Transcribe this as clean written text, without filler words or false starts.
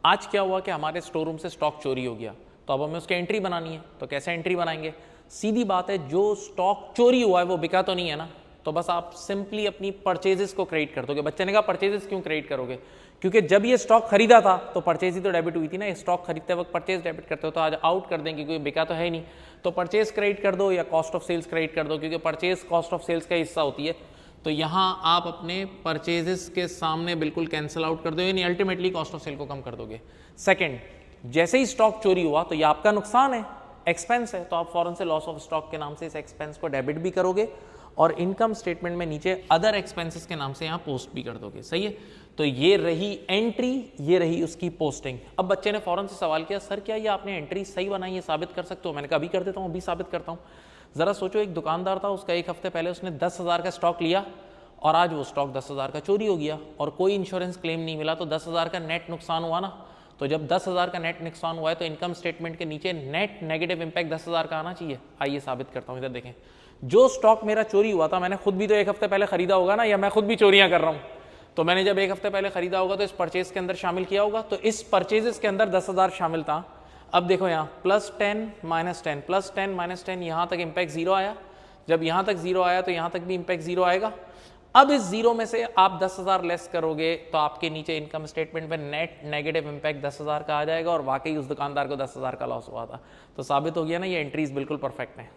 आज क्या हुआ कि हमारे स्टोर रूम से स्टॉक चोरी हो गया, तो अब हमें उसकी एंट्री बनानी है। तो कैसे एंट्री बनाएंगे? सीधी बात है, जो स्टॉक चोरी हुआ है वो बिका तो नहीं है ना, तो बस आप सिंपली अपनी परचेजेस को क्रेडिट कर दोगे। बच्चे ने कहा परचेजेस क्यों क्रेडिट करोगे? क्योंकि जब ये स्टॉक खरीदा था तो परचेज ही तो डेबिट हुई थी ना। ये स्टॉक खरीदते वक्त परचेज डेबिट करते हो तो आज आउट कर देंगे क्योंकि बिका तो है ही नहीं। तो परचेज क्रेडिट कर दो या कॉस्ट ऑफ सेल्स क्रेडिट कर दो, क्योंकि परचेज कॉस्ट ऑफ सेल्स का हिस्सा होती है। तो यहाँ आप अपने परचेजेस के सामने बिल्कुल कैंसिल आउट कर दो, यानी अल्टीमेटली कॉस्ट ऑफ सेल को कम कर दोगे। सेकंड, जैसे ही स्टॉक चोरी हुआ तो ये आपका नुकसान है, एक्सपेंस है, तो आप फौरन से लॉस ऑफ स्टॉक के नाम से इस एक्सपेंस को डेबिट भी करोगे और इनकम स्टेटमेंट में नीचे अदर एक्सपेंसेस के नाम से यहाँ पोस्ट भी कर दोगे। सही है, तो ये रही एंट्री, ये रही उसकी पोस्टिंग। अब बच्चे ने फौरन से सवाल किया, सर क्या ये आपने एंट्री सही बनाई है, साबित कर सकते हो? मैंने कहा अभी कर देता हूँ, अभी साबित करता हूँ। जरा सोचो, एक दुकानदार था, उसका एक हफ्ते पहले उसने 10,000 का स्टॉक लिया और आज वो स्टॉक 10,000 का चोरी हो गया और कोई इंश्योरेंस क्लेम नहीं मिला, तो 10,000 का नेट नुकसान हुआ ना। तो जब 10,000 का नेट नुकसान हुआ है तो इनकम स्टेटमेंट के नीचे नेट नेगेटिव इंपैक्ट 10,000 का आना चाहिए। आइए साबित करता हूँ, इधर देखें। जो स्टॉक मेरा चोरी हुआ था, मैंने खुद भी तो एक हफ्ते पहले खरीदा होगा ना, या मैं खुद भी चोरियां कर रहा हूँ। तो मैंने जब एक हफ्ते पहले खरीदा होगा तो इस परचेज के अंदर शामिल किया होगा, तो इस परचेजेस के अंदर 10,000 शामिल था। अब देखो यहाँ +10 -10 +10 -10, यहाँ तक इंपैक्ट जीरो आया। जब यहाँ तक जीरो आया तो यहाँ तक भी इंपैक्ट जीरो आएगा। अब इस जीरो में से आप 10,000 लेस करोगे तो आपके नीचे इनकम स्टेटमेंट पे नेट नेगेटिव इंपैक्ट 10,000 का आ जाएगा और वाकई उस दुकानदार को 10,000 का लॉस हुआ था। तो साबित हो गया ना, ये एंट्रीज बिल्कुल परफेक्ट है।